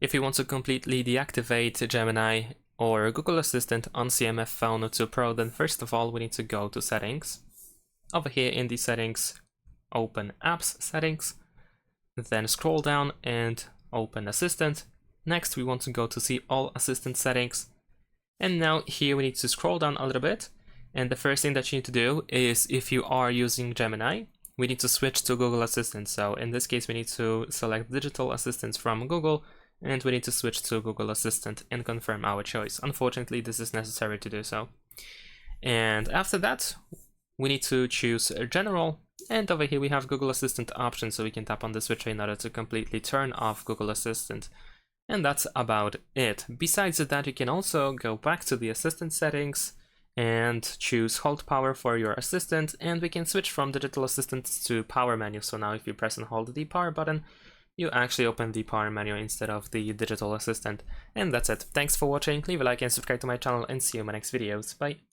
If you want to completely deactivate Gemini or Google Assistant on CMF Phone 2 Pro, then first of all we need to go to Settings. Over here in the Settings, open Apps Settings, then scroll down and open Assistant. Next we want to go to see all Assistant settings, and now here we need to scroll down a little bit, and the first thing that you need to do is, if you are using Gemini, we need to switch to Google Assistant. So in this case we need to select Digital Assistants from Google, and we need to switch to Google Assistant and confirm our choice. Unfortunately, this is necessary to do so. And after that, we need to choose General, and over here we have Google Assistant options, so we can tap on the switcher in order to completely turn off Google Assistant. And that's about it. Besides that, you can also go back to the Assistant settings and choose Hold Power for your Assistant, and we can switch from Digital Assistant to Power menu. So now if you press and hold the Power button, you actually open the Power menu instead of the Digital Assistant. And that's it. Thanks for watching, leave a like and subscribe to my channel, and see you in my next videos. Bye!